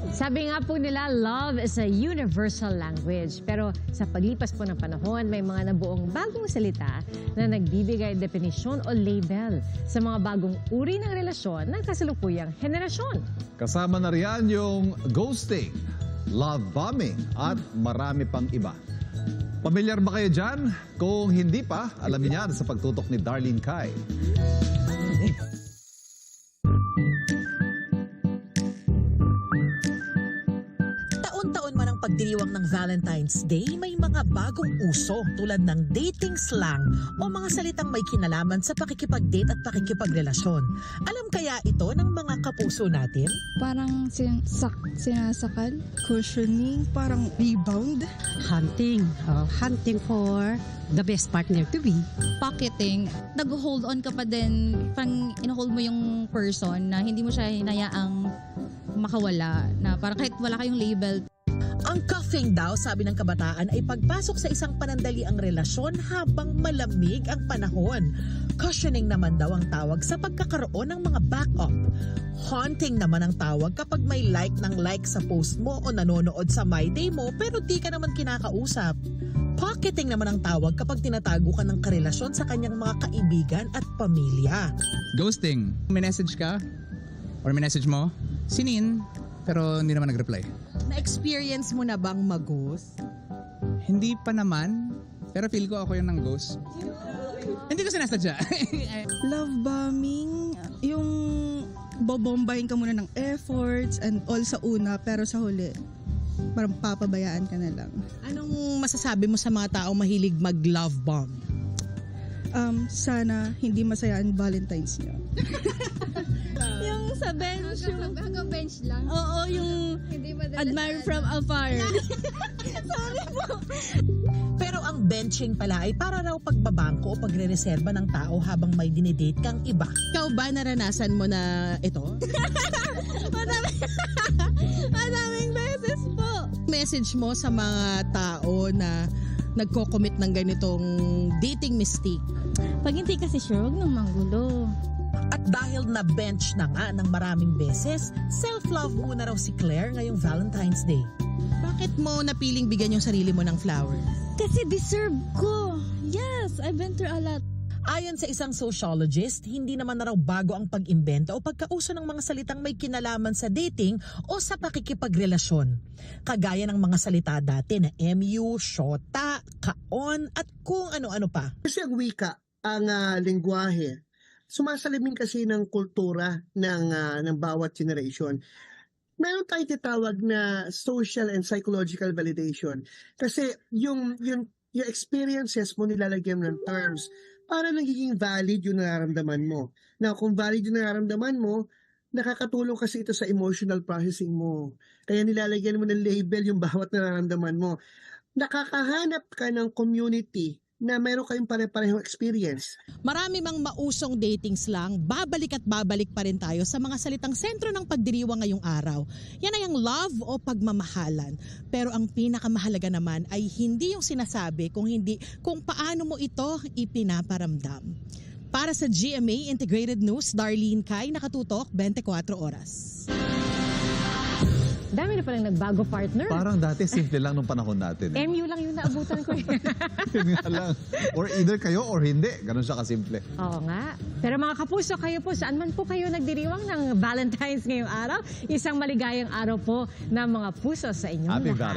Sabi nga po nila, love is a universal language. Pero sa paglipas po ng panahon, may mga nabuong bagong salita na nagbibigay definisyon o label sa mga bagong uri ng relasyon ng kasalukuyang henerasyon. Kasama na riyan yung ghosting, love bombing at marami pang iba. Pamilyar ba kayo dyan? Kung hindi pa, alamin yan sa pagtutok ni Darlene Kai. Taon-taon man ang pagdiriwang ng Valentine's Day, may mga bagong uso tulad ng dating slang o mga salitang may kinalaman sa pakikipag-date at pakikipagrelasyon. Alam kaya ito ng mga kapuso natin? Parang sinasakal, cushioning, parang rebound. Hunting. Hunting for the best partner to be. Pocketing, nag-hold on ka pa din, parang in-hold mo yung person na hindi mo siya hinayaang makawala, na parang kahit wala kayong label. Ang cuffing daw, sabi ng kabataan, ay pagpasok sa isang panandaliang relasyon habang malamig ang panahon. Cushioning naman daw ang tawag sa pagkakaroon ng mga backup. Haunting naman ang tawag kapag may like ng like sa post mo o nanonood sa My Day mo pero di ka naman kinakausap. Pocketing naman ang tawag kapag tinatago ka ng karelasyon sa kanyang mga kaibigan at pamilya. Ghosting. May message ka or may message mo, sinin, pero hindi naman nag-reply. Na-experience mo na bang mag-ghost? Hindi pa naman, pero feel ko ako yung nang-ghost. Hindi ko sinasadya. Love bombing, yung bobombahin ka muna ng efforts and all sa una pero sa huli, parang papabayaan ka na lang. Anong masasabi mo sa mga tao mahilig mag-love bomb? Sana hindi masaya ang Valentine's niyo. Yung sa bench, hanggang bench lang. Oo, yung admire from afar. Pero ang benching pala ay para raw pagbabangko o pagre-reserba ng tao habang may dinidate kang iba. Ikaw ba naranasan mo na ito? Madaming beses po. Message mo sa mga tao na nagko-commit ng ganitong dating mistake. Pag hindi kasi sure, huwag nang manggulo. At dahil na-bench na nga ng maraming beses, self-love muna raw si Claire ngayong Valentine's Day. Bakit mo napiling bigyan yung sarili mo ng flowers? Kasi deserve ko. Yes, I've been through a lot. Ayon sa isang sociologist, hindi naman na raw bago ang pag-imbento o pagkauso ng mga salitang may kinalaman sa dating o sa pakikipagrelasyon. Kagaya ng mga salita dati na MU, shota, kaon at kung ano-ano pa. Kasi ang wika, ang lengguwahe, sumasalamin kasi ng kultura ng bawat generation. Meron tayong tinatawag na social and psychological validation. Kasi yung experiences mo nilalagyan ng terms para nagiging valid yung nararamdaman mo. Now, kung valid yung nararamdaman mo, nakakatulong kasi ito sa emotional processing mo. Kaya nilalagyan mo ng label yung bawat nararamdaman mo. Nakakahanap ka ng community na meron kayong pare-parehong experience. Marami mang mausong dating slang, babalik at babalik pa rin tayo sa mga salitang sentro ng pagdiriwang ngayong araw. Yan ay ang love o pagmamahalan. Pero ang pinakamahalaga naman ay hindi yung sinasabi, kung paano mo ito ipinaparamdam. Para sa GMA Integrated News, Darlene Kai, nakatutok 24 oras. Dami na palang nagbago, partner. Parang dati simple lang nung panahon natin. MU lang yung naabutan ko. Yun nga lang. Or either kayo or hindi. Ganun siya kasimple. Oo nga. Pero mga kapuso, kayo po, saan man po kayo nagdiriwang ng Valentine's ngayong araw, isang maligayang araw po ng mga puso sa inyong Happy lahat.